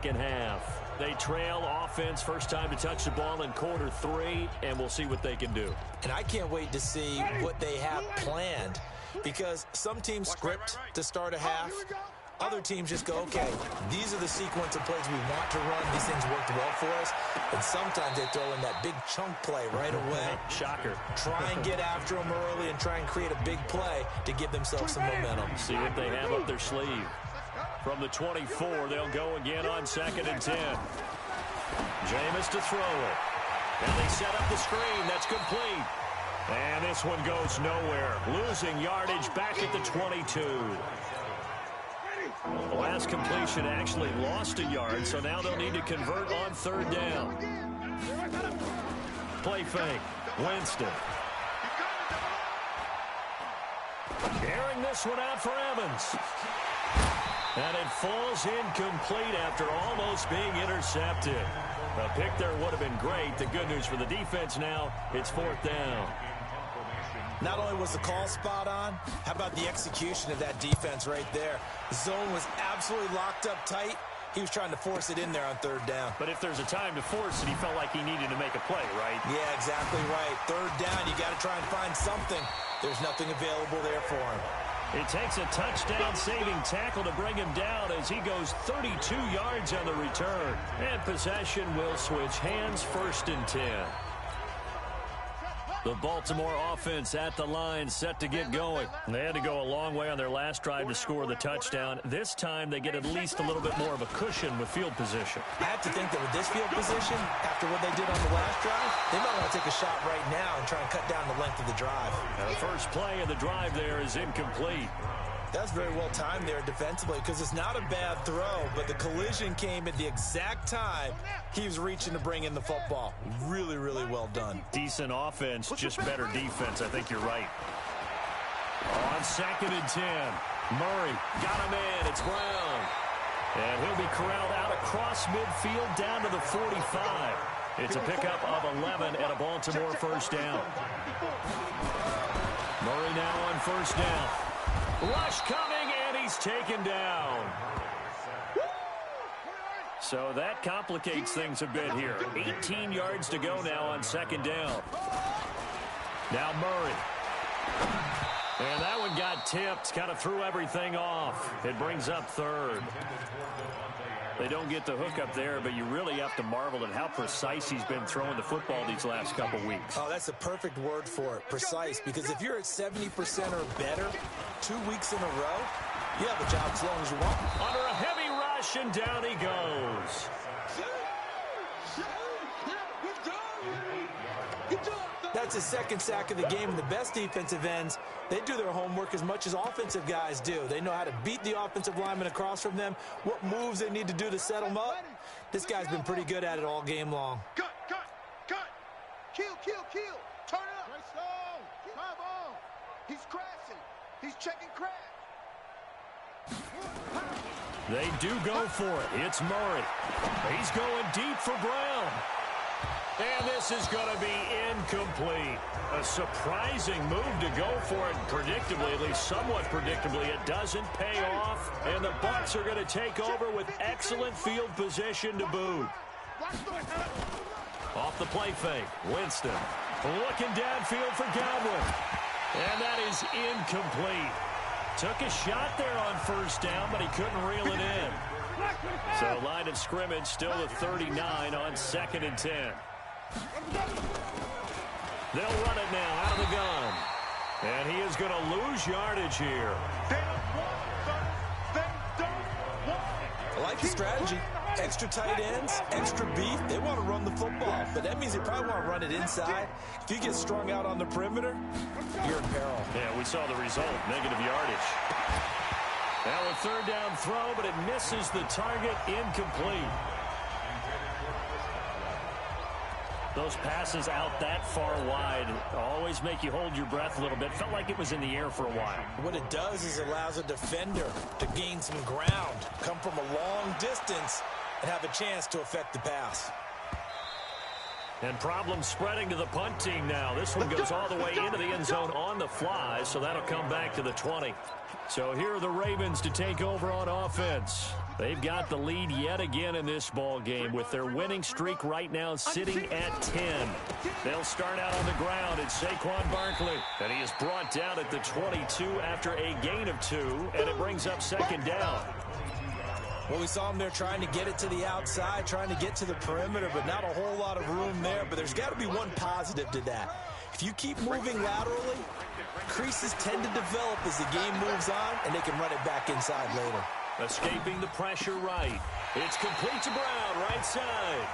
second half. They trail offense, first time to touch the ball in quarter 3, and we'll see what they can do. And I can't wait to see what they have planned, because some teams script to start a half. Other teams just go, okay, these are the sequence of plays we want to run. These things worked well for us. And sometimes they throw in that big chunk play right away. Shocker. Try and get after them early and try and create a big play to give themselves some momentum. See what they have up their sleeve. From the 24, they'll go again on 2nd and 10. Jameis to throw it. And they set up the screen. That's complete. And this one goes nowhere. Losing yardage back at the 22. The last completion actually lost a yard, so now they'll need to convert on 3rd down. Play fake. Winston. Carrying this one out for Evans. And it falls incomplete after almost being intercepted. A pick there would have been great. The good news for the defense now, it's 4th down. Not only was the call spot on, how about the execution of that defense right there? The zone was absolutely locked up tight. He was trying to force it in there on 3rd down. But if there's a time to force it, he felt like he needed to make a play, right? Yeah, exactly right. 3rd down, you got to try and find something. There's nothing available there for him. It takes a touchdown-saving tackle to bring him down as he goes 32 yards on the return. And possession will switch hands, 1st and 10. The Baltimore offense at the line, set to get going. They had to go a long way on their last drive to score the touchdown. This time they get at least a little bit more of a cushion with field position. I have to think that with this field position, after what they did on the last drive, they might want to take a shot right now and try and cut down the length of the drive. The first play of the drive there is incomplete. That's very well timed there defensively, because it's not a bad throw, but the collision came at the exact time he was reaching to bring in the football. Really, really well done. Decent offense, just better defense. I think you're right. On 2nd and 10, Murray got him in. It's Brown. And he'll be corralled out across midfield down to the 45. It's a pickup of 11 and a Baltimore first down. Murray now on 1st down. Rush coming, and he's taken down. So that complicates things a bit here. 18 yards to go now on 2nd down. Now Murray. And that one got tipped, kind of threw everything off. It brings up 3rd. They don't get the hook up there, but you really have to marvel at how precise he's been throwing the football these last couple weeks. Oh, that's a perfect word for it, precise, because if you're at 70% or better 2 weeks in a row, you have a job as long as you want. Under a heavy rush, and down he goes. That's his 2nd sack of the game, and the best defensive ends, they do their homework as much as offensive guys do. They know how to beat the offensive lineman across from them, what moves they need to do to set them up. This guy's been pretty good at it all game long. Cut. Kill. Turn up. Come on. He's crashing. He's checking crash. They do go for it. It's Murray. He's going deep for Brown. And this is going to be incomplete. A surprising move to go for it. Predictably, at least somewhat predictably, it doesn't pay off. And the Bucs are going to take over with excellent field position to boot. Off the play fake, Winston looking downfield for Godwin. And that is incomplete. Took a shot there on 1st down, but he couldn't reel it in. So line of scrimmage still at 39 on 2nd and 10. They'll run it now out of the gun. And he is going to lose yardage here. I like the strategy. Extra tight ends, extra beef. They want to run the football, but that means they probably want to run it inside. If you get strung out on the perimeter, you're in peril. Yeah, we saw the result, negative yardage. Now a 3rd down throw, but it misses the target, incomplete. Those passes out that far wide always make you hold your breath a little bit. Felt like it was in the air for a while. What it does is it allows a defender to gain some ground, come from a long distance, and have a chance to affect the pass. And problems spreading to the punt team now. This one goes all the way into the end zone on the fly, so that'll come back to the 20. So here are the Ravens to take over on offense. They've got the lead yet again in this ball game with their winning streak right now sitting at 10. They'll start out on the ground. It's Saquon Barkley, and he is brought down at the 22 after a gain of 2, and it brings up second down. Well, we saw him there trying to get it to the outside, trying to get to the perimeter, but not a whole lot of room there. But there's got to be one positive to that. If you keep moving laterally, creases tend to develop as the game moves on, and they can run it back inside later. Escaping the pressure right. It's complete to Brown, right side.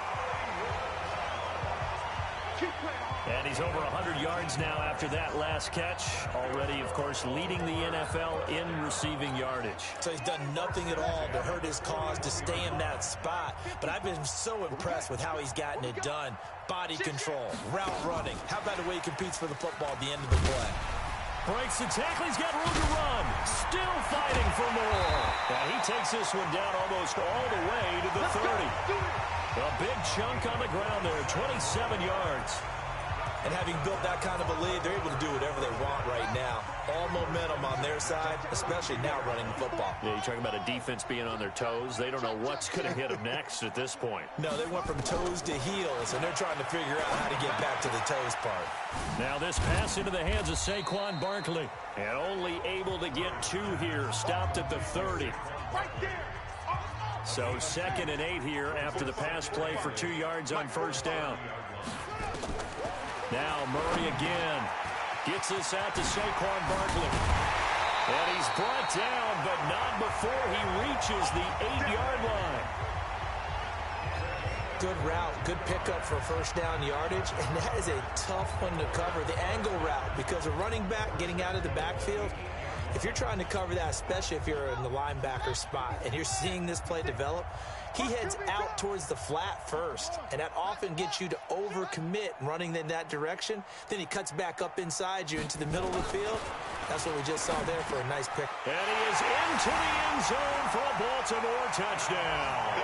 And he's over 100 yards now after that last catch. Already, of course, leading the NFL in receiving yardage. So he's done nothing at all to hurt his cause, to stay in that spot. But I've been so impressed with how he's gotten it done. Body control, route running. How about the way he competes for the football at the end of the play? Breaks the tackle. He's got room to run. Still fighting for more. And he takes this one down almost all the way to the 30. A big chunk on the ground there, 27 yards. And having built that kind of a lead, they're able to do whatever they want right now. All momentum on their side, especially now running the football. Yeah, you're talking about a defense being on their toes. They don't know what's going to hit them next at this point. No, they went from toes to heels, and they're trying to figure out how to get back to the toes part. Now this pass into the hands of Saquon Barkley. And only able to get 2 here. Stopped at the 30. So 2nd and 8 here after the pass play for 2 yards on first down. Now Murray again gets this out to Saquon Barkley. And he's brought down, but not before he reaches the 8-yard line. Good route, good pickup for first down yardage, and that is a tough one to cover. The angle route, because a running back getting out of the backfield, if you're trying to cover that, especially if you're in the linebacker spot and you're seeing this play develop, he heads out towards the flat first, and that often gets you to overcommit running in that direction. Then he cuts back up inside you into the middle of the field. That's what we just saw there for a nice pick. And he is into the end zone for a Baltimore touchdown.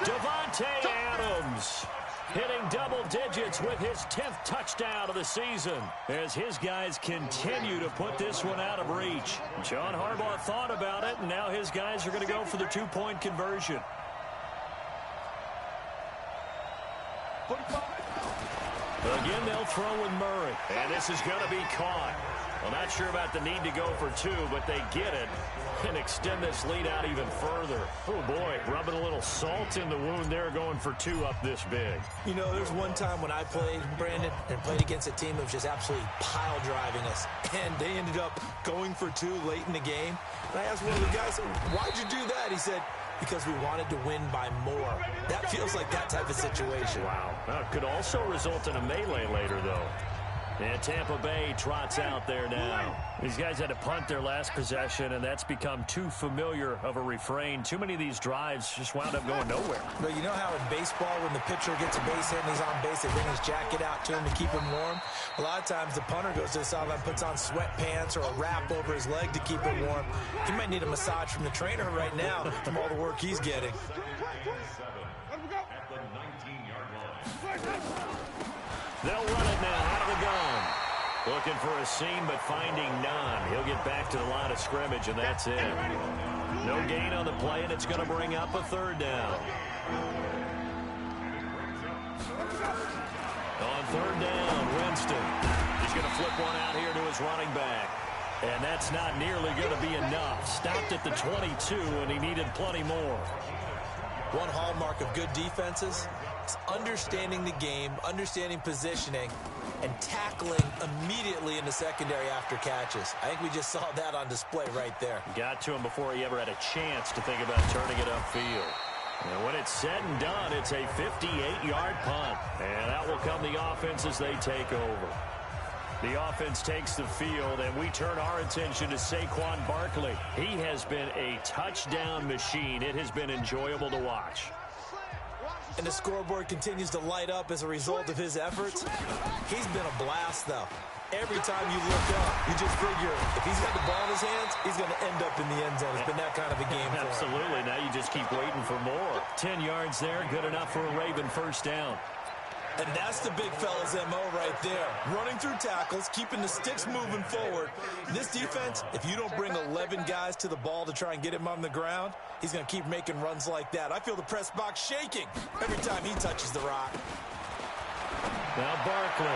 Davante Adams hitting double digits with his 10th touchdown of the season as his guys continue to put this one out of reach. John Harbaugh thought about it, and now his guys are going to go for the 2-point conversion. Again, they'll throw with Murray, and this is going to be caught. Well, not sure about the need to go for 2, but they get it and extend this lead out even further. Oh, boy, rubbing a little salt in the wound there, going for 2 up this big. You know, there's one time when I played, Brandon, and played against a team that was just absolutely pile driving us, and they ended up going for 2 late in the game. And I asked one of the guys, why'd you do that? He said, because we wanted to win by more. That feels like that type of situation. Wow. Well, it could also result in a melee later, though. And Tampa Bay trots out there now. These guys had to punt their last possession, and that's become too familiar of a refrain. Too many of these drives just wound up going nowhere. But you know how in baseball, when the pitcher gets a base hit and he's on base, they bring his jacket out to him to keep him warm? A lot of times the punter goes to the sideline, puts on sweatpants or a wrap over his leg to keep him warm. He might need a massage from the trainer right now from all the work he's getting. They'll run it now out of the gun. Looking for a seam, but finding none. He'll get back to the line of scrimmage, and that's it. No gain on the play, and it's going to bring up a 3rd down. On 3rd down, Winston. He's going to flip one out here to his running back. And that's not nearly going to be enough. Stopped at the 22, and he needed plenty more. One hallmark of good defenses is understanding the game, understanding positioning, and tackling immediately in the secondary after catches. I think we just saw that on display right there. Got to him before he ever had a chance to think about turning it upfield. And when it's said and done, it's a 58-yard punt. And that will come the offense as they take over. The offense takes the field, and we turn our attention to Saquon Barkley. He has been a touchdown machine. It has been enjoyable to watch. And the scoreboard continues to light up as a result of his efforts. He's been a blast, though. Every time you look up, you just figure if he's got the ball in his hands, he's going to end up in the end zone. It's been that kind of a game for him. Absolutely. Now you just keep waiting for more. 10 yards there, good enough for a Raven first down. And that's the big fella's MO right there. Running through tackles, keeping the sticks moving forward. This defense, if you don't bring 11 guys to the ball to try and get him on the ground, he's going to keep making runs like that. I feel the press box shaking every time he touches the rock. Now Barkley.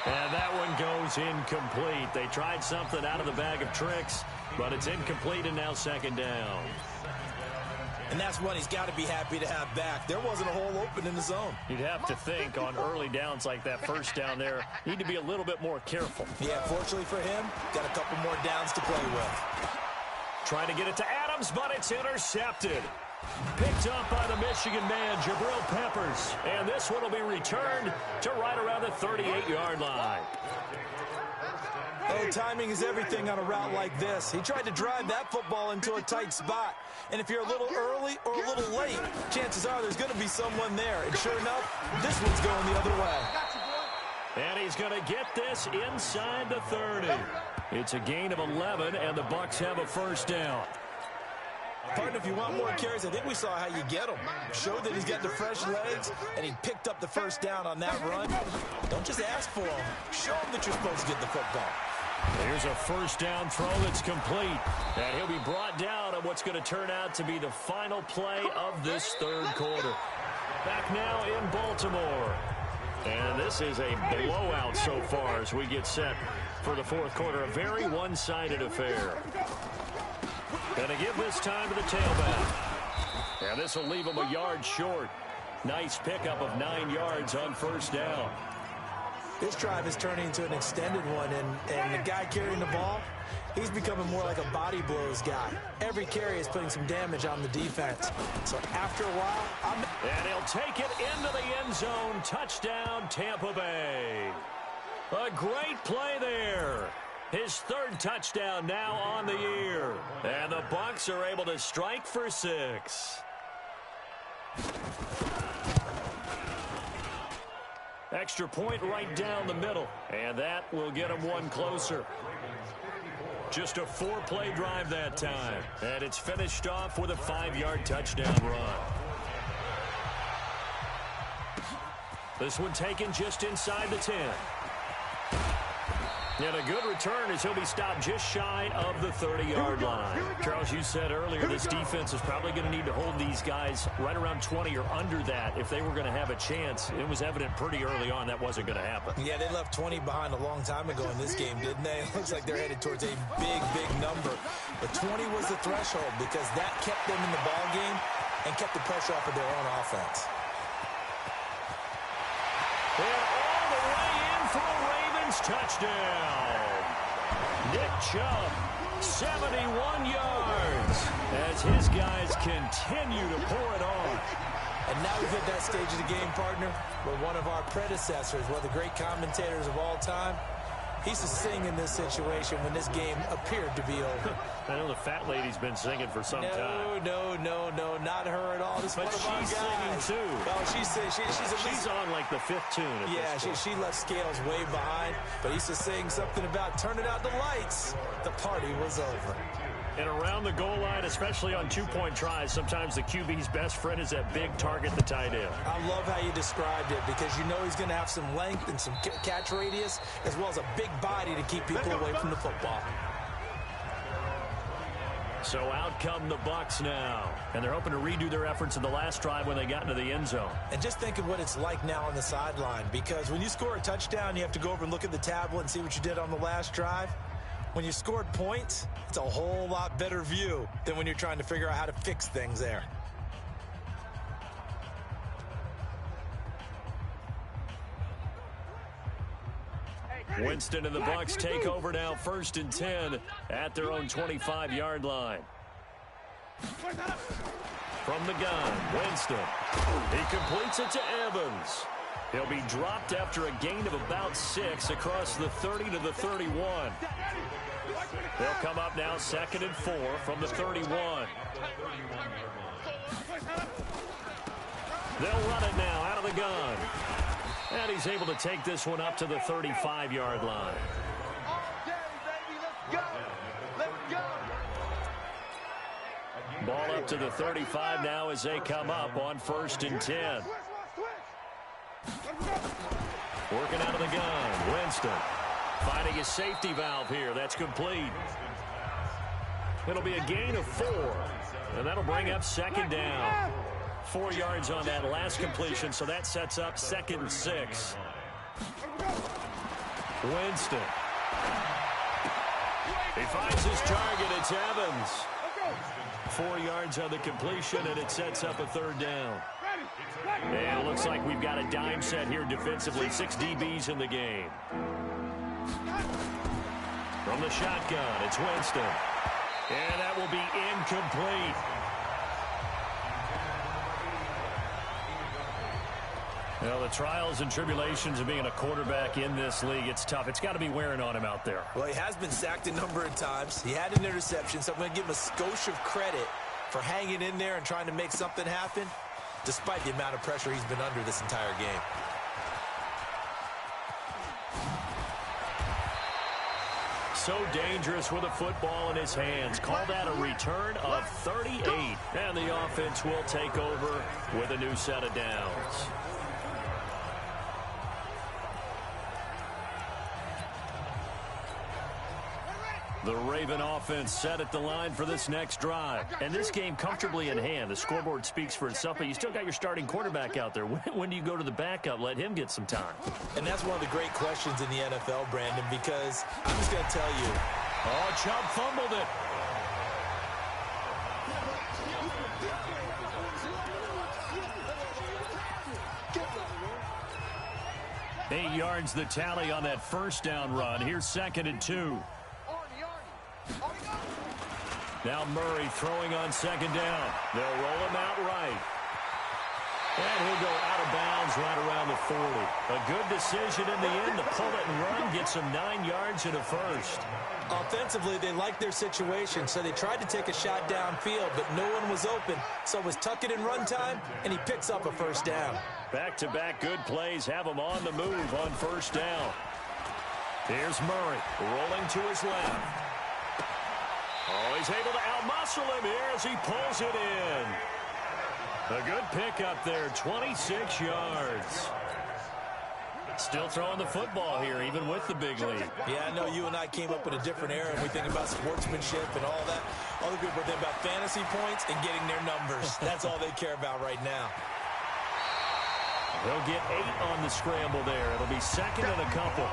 And that one goes incomplete. They tried something out of the bag of tricks, but it's incomplete and now second down. And that's one he's got to be happy to have back. There wasn't a hole open in the zone. You'd have to think on early downs like that first down there, need to be a little bit more careful. Yeah, fortunately for him, got a couple more downs to play with. Trying to get it to Adams, but it's intercepted. Picked up by the Michigan man, Jabril Peppers. And this one will be returned to right around the 38-yard line. Oh, timing is everything on a route like this. He tried to drive that football into a tight spot. And if you're a little early or a little late, chances are there's going to be someone there. And sure enough, this one's going the other way. And he's going to get this inside the 30. It's a gain of 11, and the Bucs have a first down. Partner, if you want more carries, I think we saw how you get them. Showed that he's got the fresh legs, and he picked up the first down on that run. Don't just ask for them. Show him that you're supposed to get the football. Here's a first down throw that's complete. And he'll be brought down on what's going to turn out to be the final play of this third quarter. Back now in Baltimore. And this is a blowout so far as we get set for the fourth quarter. A very one-sided affair. Going to give this time to the tailback. And this will leave him a yard short. Nice pickup of 9 yards on first down. This drive is turning into an extended one, and the guy carrying the ball, he's becoming more like a body blows guy. Every carry is putting some damage on the defense. So after a while, and he'll take it into the end zone. Touchdown, Tampa Bay. A great play there. His third touchdown now on the year. And the Bucs are able to strike for 6. Extra point right down the middle. And that will get him one closer. Just a 4-play drive that time. And it's finished off with a 5-yard touchdown run. This one taken just inside the 10. And a good return as he'll be stopped just shy of the 30-yard line. Charles, you said earlier this defense is probably going to need to hold these guys right around 20 or under that if they were going to have a chance. It was evident pretty early on that wasn't going to happen. Yeah, they left 20 behind a long time ago in this game, didn't they? It looks like they're headed towards a big, big number. But 20 was the threshold because that kept them in the ball game and kept the pressure off of their own offense. And all the way in for a Ravens touchdown. Nick Chubb, 71 yards, as his guys continue to pour it on. And now we've hit that stage of the game, partner, where one of our predecessors, one of the great commentators of all time, he's to sing in this situation when this game appeared to be over. I know the fat lady's been singing for some time. No, not her at all. This but one of our she's guys. singing too. Oh, she's on like the 5th tune. Yeah, she left Scales way behind, but he's just saying something about turning out the lights. The party was over. And around the goal line, especially on 2-point tries, sometimes the QB's best friend is that big target, the tight end. I love how you described it because you know he's going to have some length and some catch radius as well as a big body to keep people away from the football. So out come the Bucs now. And they're hoping to redo their efforts in the last drive when they got into the end zone. And just think of what it's like now on the sideline because when you score a touchdown, you have to go over and look at the tablet and see what you did on the last drive. When you scored points, it's a whole lot better view than when you're trying to figure out how to fix things there. Winston and the Bucs take over now, 1st and 10 at their own 25-yard line. From the gun, Winston. He completes it to Evans. He'll be dropped after a gain of about 6 across the 30 to the 31. They'll come up now 2nd and 4 from the 31. They'll run it now out of the gun. And he's able to take this one up to the 35-yard line. Ball up to the 35 now as they come up on 1st and 10. Working out of the gun. Winston finding his safety valve here. That's complete. It'll be a gain of 4. And that'll bring up second down. 4 yards on that last completion, so that sets up 2nd and 6. Winston. He finds his target. It's Evans. 4 yards on the completion, and it sets up a 3rd down. And it looks like we've got a dime set here defensively. 6 DBs in the game. From the shotgun, it's Winston. And that will be incomplete. Well, the trials and tribulations of being a quarterback in this league, it's tough. It's got to be wearing on him out there. Well, he has been sacked a number of times. He had an interception, so I'm going to give him a skosh of credit for hanging in there and trying to make something happen, despite the amount of pressure he's been under this entire game. So dangerous with a football in his hands. Call that a return of 38. And the offense will take over with a new set of downs. The Raven offense set at the line for this next drive. And this game comfortably in hand. The scoreboard speaks for itself, but you still got your starting quarterback out there. When do you go to the backup? Let him get some time. And that's one of the great questions in the NFL, Brandon, because I'm just going to tell you. Oh, Chubb fumbled it. Eight yards the tally on that first down run. Here's 2nd and 2. Now Murray throwing on 2nd down. They'll roll him out right. And he'll go out of bounds right around the 40. A good decision in the end to pull it and run. Gets him 9 yards and a first. Offensively, they liked their situation, so they tried to take a shot downfield, but no one was open. So it was tuck it in run time, and he picks up a first down. Back-to-back good plays have him on the move on first down. Here's Murray rolling to his left. Oh, he's able to outmuscle him here as he pulls it in. A good pickup there, 26 yards. Still throwing the football here, even with the big lead. Yeah, I know you and I came up in a different era, and we think about sportsmanship and all that. Other people think about fantasy points and getting their numbers. That's all they care about right now. They'll get 8 on the scramble there. It'll be 2nd and a couple.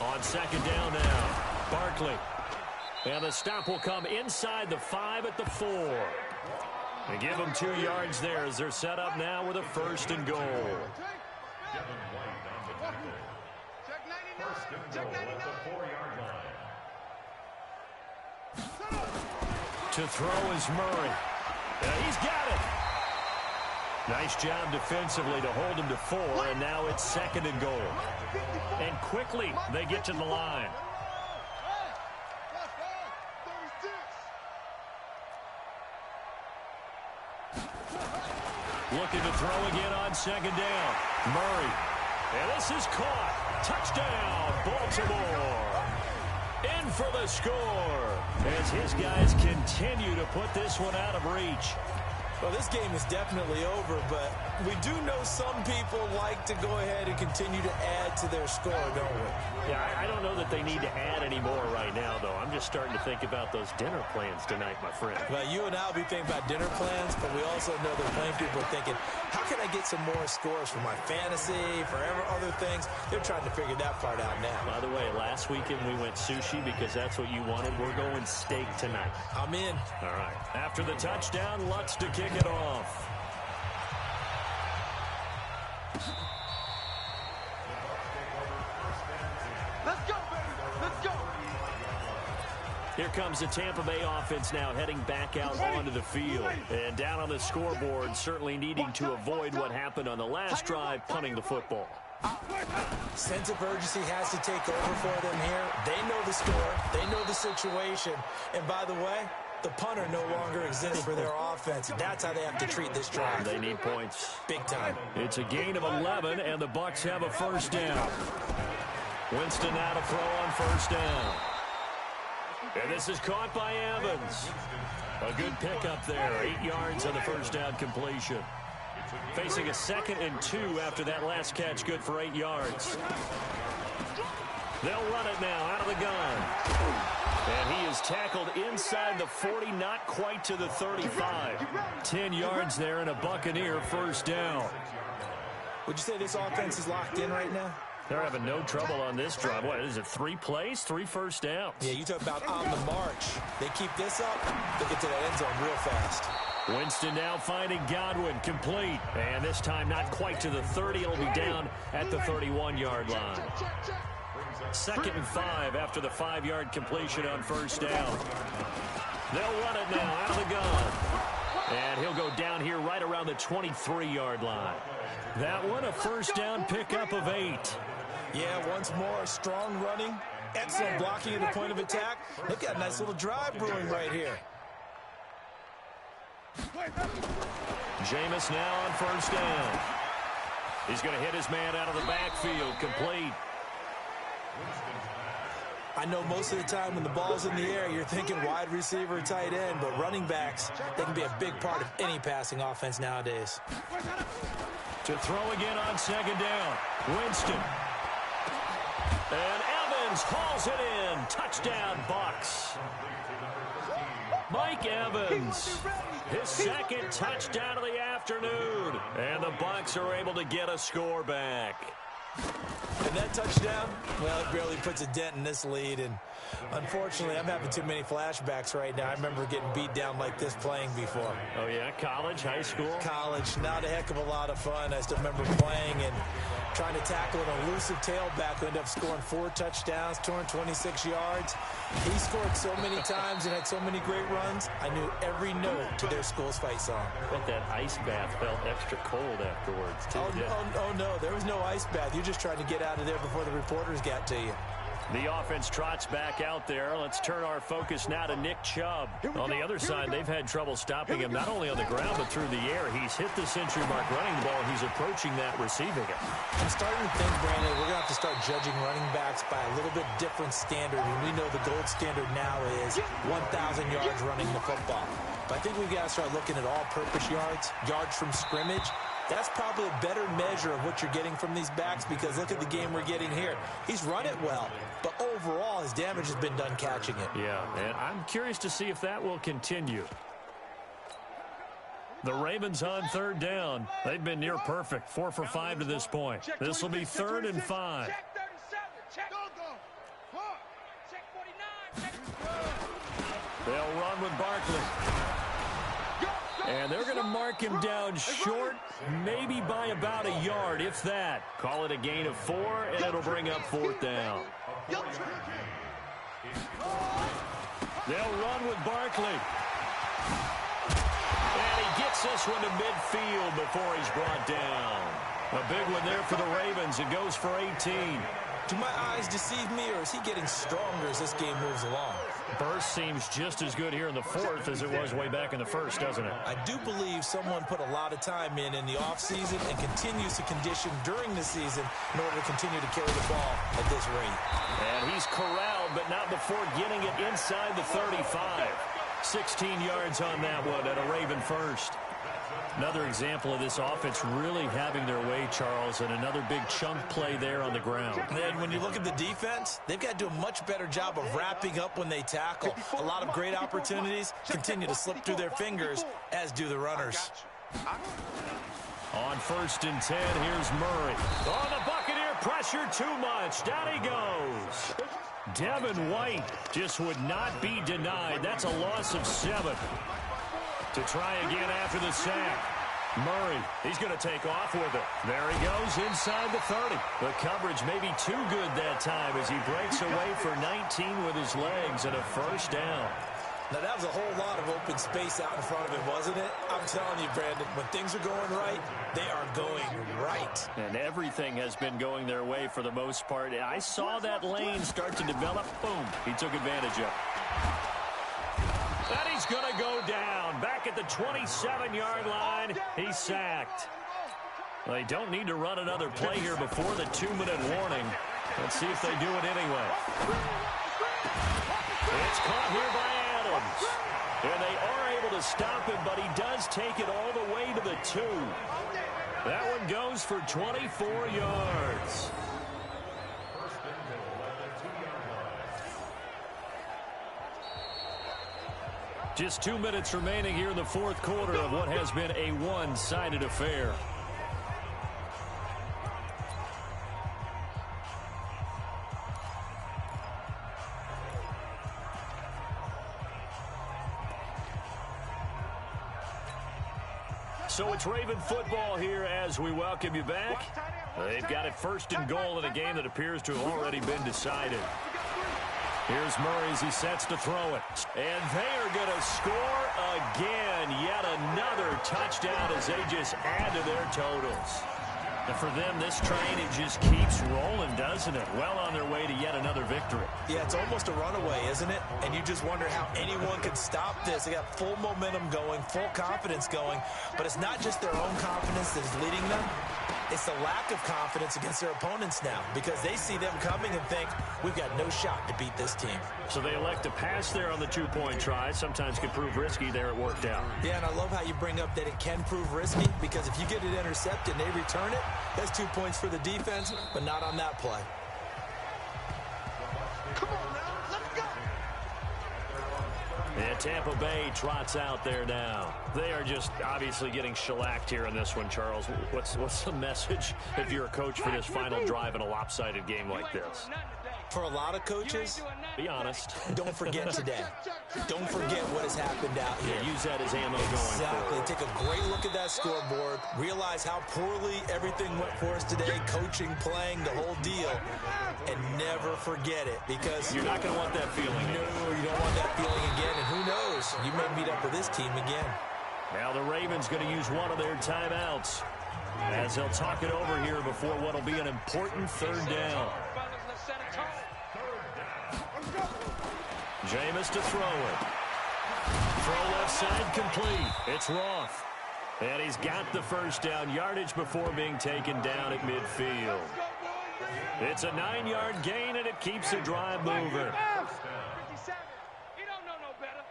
On 2nd down now, Barkley. And the stop will come inside the 5 at the 4. They give them 2 yards there as they're set up now with a 1st and goal. To throw is Murray. Yeah, he's got it. Nice job defensively to hold him to 4, and now it's 2nd and goal. And quickly they get to the line. Looking to throw again on 2nd down. Murray. And this is caught. Touchdown, Baltimore. In for the score as his guys continue to put this one out of reach. Well, this game is definitely over, but we do know some people like to go ahead and continue to add to their score, don't we? Yeah, I don't know that they need to add any more right now, though. I'm just starting to think about those dinner plans tonight, my friend. Well, you and I will be thinking about dinner plans, but we also know that plenty of people are thinking, how can I get some more scores for my fantasy, for other things? They're trying to figure that part out now. By the way, last weekend we went sushi because that's what you wanted. We're going steak tonight. I'm in. All right. After the touchdown, Lutz to kick it off. Let's go, baby. Let's go. Here comes the Tampa Bay offense now heading back out onto the field. And down on the scoreboard, certainly needing to avoid what happened on the last drive, punting the football. Sense of urgency has to take over for them here. They know the score. They know the situation. And by the way, the punter no longer exists for their offense. That's how they have to treat this drive. They need points. Big time. It's a gain of 11, and the Bucs have a first down. Winston now to throw on first down. And this is caught by Evans. A good pickup there. 8 yards on the first down completion. Facing a 2nd and 2 after that last catch. Good for 8 yards. They'll run it now out of the gun. And he is tackled inside the 40, not quite to the 35. 10 yards there and a Buccaneer first down. Would you say this offense is locked in right now? They're having no trouble on this drive. What is it, 3 plays, 3 first downs? Yeah, you talk about on the march. They keep this up, they get to that end zone real fast. Winston now finding Godwin, complete. And this time not quite to the 30. It'll be down at the 31-yard line. 2nd and 5 after the 5-yard completion on first down. They'll run it now out of the gun. And he'll go down here right around the 23-yard line. That one a first down pickup of 8. Yeah, once more, strong running, excellent blocking at the point of attack. Look at a nice little drive brewing right here. Jameis now on first down. He's going to hit his man out of the backfield, complete. I know most of the time when the ball's in the air, you're thinking wide receiver, tight end, but running backs, they can be a big part of any passing offense nowadays. To throw again on 2nd down. Winston. And Evans hauls it in. Touchdown, Bucs. Mike Evans. His 2nd touchdown of the afternoon. And the Bucs are able to get a score back. And that touchdown, well, it barely puts a dent in this lead. And unfortunately, I'm having too many flashbacks right now. I remember getting beat down like this playing before. Oh, yeah? College, high school? College. Not a heck of a lot of fun. I still remember playing and trying to tackle an elusive tailback who ended up scoring 4 touchdowns, 226 yards. He scored so many times and had so many great runs. I knew every note to their school's fight song. But that ice bath felt extra cold afterwards, too. Oh, no. There was no ice bath. You're just trying to get out of there before the reporters got to you. The offense trots back out there. Let's turn our focus now to Nick Chubb. On the other side, they've had trouble stopping him, not only on the ground, but through the air. He's hit the century mark running the ball. He's approaching that receiving it. I'm starting to think, Brandon, we're going to have to start judging running backs by a little bit different standard. And we know the gold standard now is 1,000 yards running the football. But I think we've got to start looking at all-purpose yards, yards from scrimmage. That's probably a better measure of what you're getting from these backs, because look at the game we're getting here. He's run it well, but overall his damage has been done catching it. Yeah, and I'm curious to see if that will continue. The Ravens on 3rd down. They've been near perfect, 4 for 5 to this point. This will be 3rd and 5. They'll run with Barkley. And they're going to mark him down short, maybe by about a yard, if that. Call it a gain of 4, and it'll bring up 4th down. They'll run with Barkley. And he gets this one to midfield before he's brought down. A big one there for the Ravens. It goes for 18. Do my eyes deceive me, or is he getting stronger as this game moves along? Burst seems just as good here in the 4th as it was way back in the 1st, doesn't it? I do believe someone put a lot of time in the offseason and continues to condition during the season in order to continue to carry the ball at this rate. And he's corralled, but not before getting it inside the 35. 16 yards on that one at a Raven first. Another example of this offense really having their way, Charles, and another big chunk play there on the ground. And when you look at the defense, they've got to do a much better job of wrapping up when they tackle. A lot of great opportunities continue to slip through their fingers, as do the runners. On 1st and 10, here's Murray. Oh, the Buccaneer pressure too much. Down he goes. Devin White just would not be denied. That's a loss of 7. To try again after the sack. Murray, he's going to take off with it. There he goes inside the 30. The coverage may be too good that time as he breaks away for 19 with his legs and a first down. Now, that was a whole lot of open space out in front of him, wasn't it? I'm telling you, Brandon, when things are going right, they are going right. And everything has been going their way for the most part. I saw that lane start to develop. Boom. He took advantage of it. And he's going to go down. Back at the 27-yard line, he's sacked. They don't need to run another play here before the 2-minute warning. Let's see if they do it anyway. It's caught here by Adams. And they are able to stop him, but he does take it all the way to the 2. That one goes for 24 yards. Just 2 minutes remaining here in the fourth quarter of what has been a one-sided affair. So it's Raven football here as we welcome you back. They've got it first and goal in a game that appears to have already been decided. Here's Murray as he sets to throw it. And they are going to score again. Yet another touchdown as they just add to their totals. And for them, this train, it just keeps rolling, doesn't it? Well on their way to yet another victory. Yeah, it's almost a runaway, isn't it? And you just wonder how anyone could stop this. They got full momentum going, full confidence going. But it's not just their own confidence that is leading them. It's the lack of confidence against their opponents now because they see them coming and think, we've got no shot to beat this team. So they elect to pass there on the two-point try. Sometimes can prove risky. There it worked out. Yeah, and I love how you bring up that it can prove risky because if you get it intercepted and they return it, that's 2 points for the defense, but not on that play. Come on now, let's go. And Tampa Bay trots out there now. They are just obviously getting shellacked here in this one, Charles. What's the message if you're a coach for this final drive in a lopsided game like this? For a lot of coaches, be honest. Don't forget today. Don't forget what has happened out here. Yeah, use that as ammo going Exactly. forward. Take a great look at that scoreboard. Realize how poorly everything went for us today. Coaching, playing, the whole deal. And never forget it because you're not going to want that feeling. No, you don't want that feeling again. And who knows? You may meet up with this team again. Now the Ravens going to use one of their timeouts as they'll talk it over here before what will be an important third down. Jameis to throw it. Throw left side complete. It's Roth. And he's got the first down yardage before being taken down at midfield. It's a 9-yard gain, and it keeps the drive moving. 57. He don't know no better.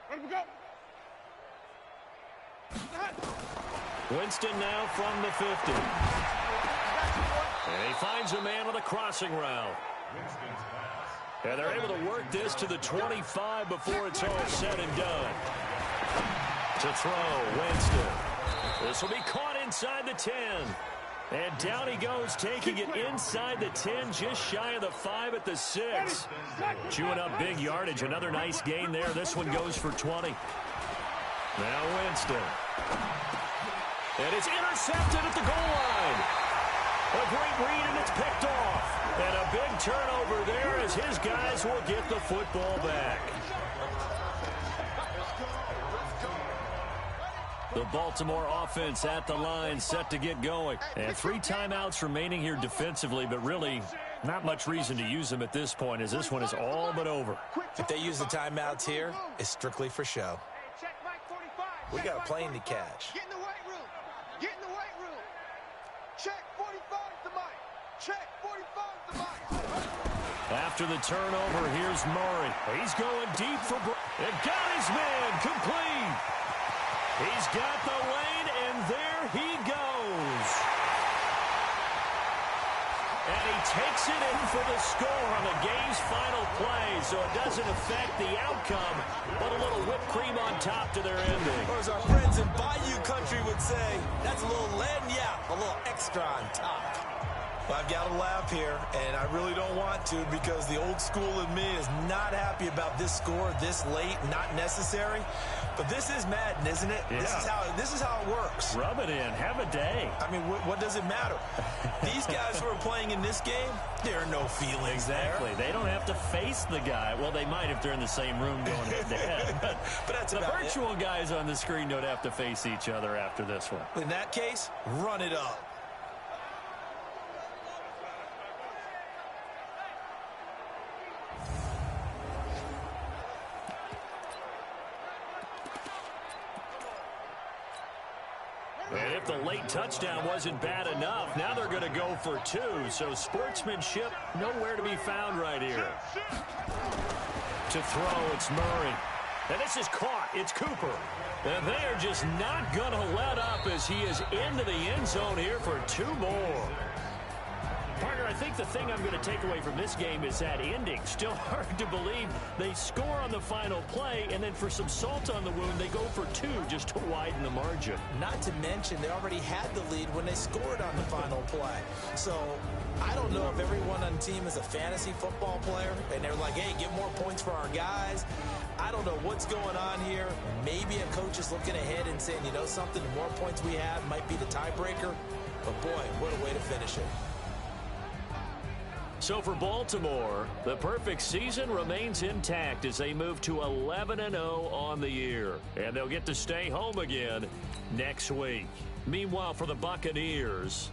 Let him go. Winston now from the 50. And he finds a man on the crossing route. And they're able to work this to the 25 before it's all said and done. To throw, Winston. This will be caught inside the 10. And down he goes, taking it inside the 10, just shy of the 5 at the 6. Chewing up big yardage. Another nice gain there. This one goes for 20. Now Winston. And it's intercepted at the goal line. A great read, and it's picked off. And a big turnover there as his guys will get the football back. The Baltimore offense at the line, set to get going. And 3 timeouts remaining here defensively, but really not much reason to use them at this point as this one is all but over. If they use the timeouts here, it's strictly for show. We got a plane to catch. Get in the weight room. Get in the weight room. Check 45 the mic. Check 45 the mic. After the turnover, here's Murray. He's going deep for and got his man complete. He's got the lane, and there he goes. And he takes it in for the score on the game's final play, so it doesn't affect the outcome, but a little whipped cream on top to their ending. Or as our friends in Bayou Country would say, that's a little lagniappe, a little extra on top. Well, I've got to laugh here, and I really don't want to because the old school in me is not happy about this score this late, not necessary. But this is Madden, isn't it? Yeah. This is how it works. Rub it in. Have a day. I mean, what does it matter? These guys who are playing in this game, there are no feelings Exactly. there. They don't have to face the guy. Well, they might if they're in the same room going head-to-head. But that's the about virtual guys on the screen don't have to face each other after this one. In that case, run it up. And if the late touchdown wasn't bad enough, now they're going to go for 2. So sportsmanship nowhere to be found right here. To throw, it's Murray. And this is caught. It's Cooper. And they're just not going to let up as he is into the end zone here for 2 more. Partner, I think the thing I'm going to take away from this game is that ending. Still hard to believe they score on the final play, and then for some salt on the wound, they go for 2 just to widen the margin. Not to mention, they already had the lead when they scored on the final play. So I don't know if everyone on the team is a fantasy football player, and they're like, hey, get more points for our guys. I don't know what's going on here. Maybe a coach is looking ahead and saying, you know something, the more points we have might be the tiebreaker. But boy, what a way to finish it. So for Baltimore, the perfect season remains intact as they move to 11-0 on the year. And they'll get to stay home again next week. Meanwhile, for the Buccaneers,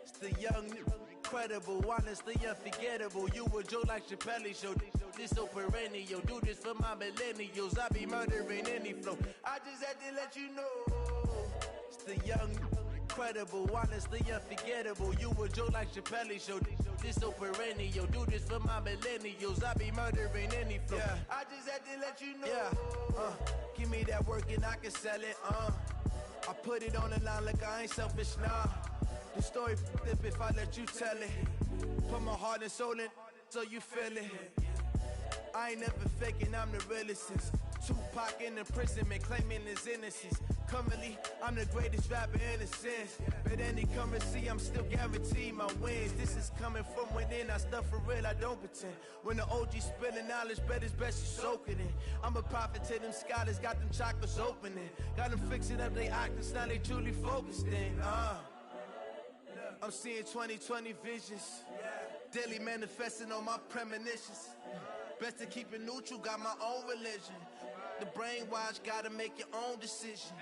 it's the young, incredible, honestly unforgettable. You a Joe like Chappelle show. This so perennial. Do this for my millennials. I be murdering any flow. I just had to let you know. It's the young, incredible, honestly unforgettable. You a Joe like Chappelle show. This so perennial. Do this for my millennials. I be murdering any flow. Yeah. I just had to let you know. Yeah. Give me that work and I can sell it. I put it on the line like I ain't selfish, nah. The story flip if I let you tell it. Put my heart and soul in so you feel it. I ain't never faking, I'm the realest since Tupac in imprisonment, claiming his innocence. Currently, I'm the greatest rapper in a sense. But any currency, I'm still guaranteed my wins. This is coming from within, I stuff for real, I don't pretend. When the OG spilling knowledge, bet it's best you soak it in. I'm a prophet to them scholars, got them chakras opening. Got them fixing up they octaves, now they truly focused in. I'm seeing 2020 visions. Daily manifesting on my premonitions. Best to keep it neutral, got my own religion. The brainwash, gotta make your own decision.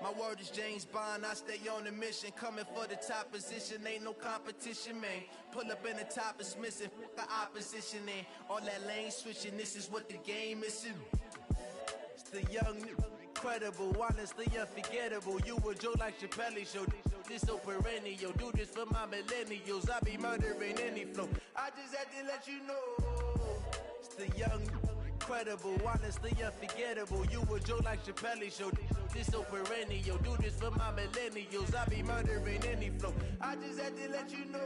My word is James Bond, I stay on the mission. Coming for the top position, ain't no competition, man. Pull up in the top is missing, fuck the opposition, and all that lane switching, this is what the game is. It's the young, incredible, honestly unforgettable. You a Joe like Chappelle show. This so perennial. Do this for my millennials. I be murdering any flow. I just had to let you know. It's the young, incredible, honestly unforgettable. You a Joe like Chappelle show. This so perennial. Do this for my millennials. I be murdering any flow. I just had to let you know.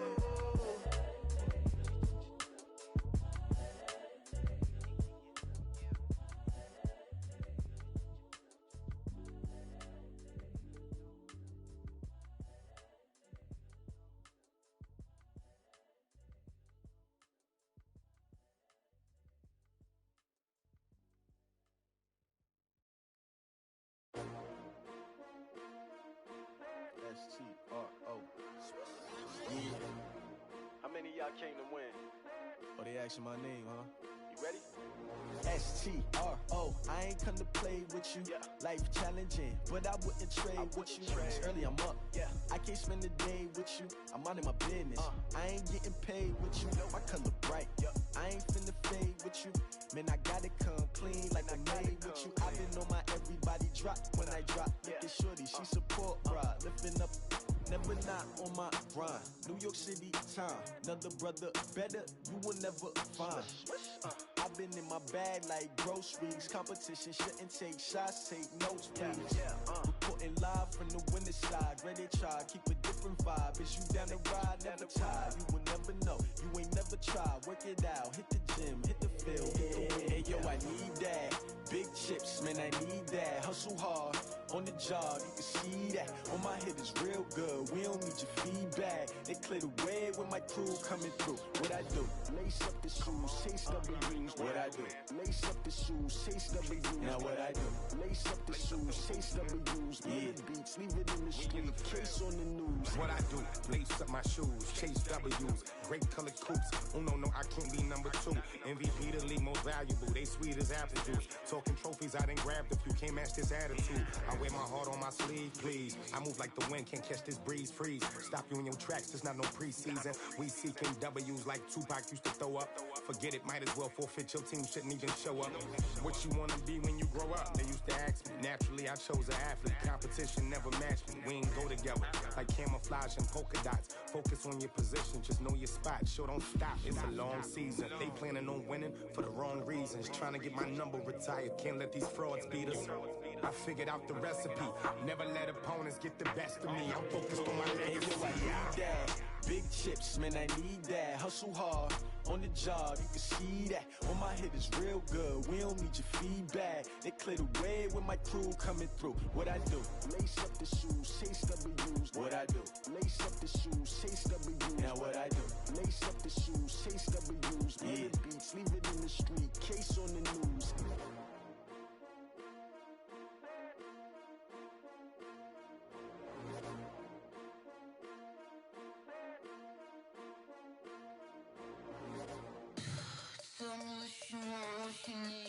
S-T-R-O. Yeah. How many of y'all came to win? Oh, they asking my name, huh? You ready? S-T-R-O. I ain't come to play with you. Yeah. Life challenging, but I wouldn't trade with you. It's early, I'm up. Yeah. I can't spend the day with you. I'm minding my business. I ain't getting paid with you. My color bright. Yeah. I ain't finna fade with you. Man, I gotta come clean like I made with you. I've been on my everybody drop when I drop. Look at shorty, she support bride. Lifting up, never not on my grind. New York City time, another brother better, you will never find. I've been in my bag like groceries. Competition shouldn't take shots, take notes, please. Reporting live from the winter side. Ready to try, keep a different vibe. Is you down the ride, never tired. You will never know, you ain't never tried. Work it out, hit the gym, hit the field, hit the win. Hey yo, I need that. Big chips, man, I need that. Hustle hard, on the job, you can see that. On my hit is real good, we don't need your feedback. They clear the way when my crew coming through. What I do? Lace up the shoes, chase W's. What I do? Lace up the shoes, chase W's. Now what I do? Lace up the shoes, chase W's. Yeah, beats, leave it in the street, case on the news. What I do? Lace up my shoes, chase W's. Great colored coops. Oh no, I can't be number 2. MVP the league most valuable. They sweet as apple juice. Talking trophies, I done grabbed a few. Can't match this attitude. I wear my heart on my sleeve, please. I move like the wind, can't catch this breeze, freeze. Stop you in your tracks, there's not no preseason. We seeking W's like Tupac used to throw up. Forget it, might as well forfeit, your team shouldn't even show up. What you wanna be when you grow up? They used to ask me. Naturally, I chose an athlete. Competition never matched me. We ain't go together like camouflage and polka dots. Focus on your position, just know your spot. Sure, don't stop, it's a long season. They planning on winning for the wrong reasons. Trying to get my number retired, can't let these frauds beat us. I figured out the recipe. Never let opponents get the best of me. I'm focused on my legacy. I need that. Big chips, man, I need that. Hustle hard on the job, you can see that. On my head is real good. We don't need your feedback. They clear the way with my crew coming through. What I do? Lace up the shoes, chase W's. What I do? Lace up the shoes, chase W's. Now what I do? Lace up the shoes, chase W's. Yeah. The beats, leave it in the street, case on the news. Tell me what you want, what you need.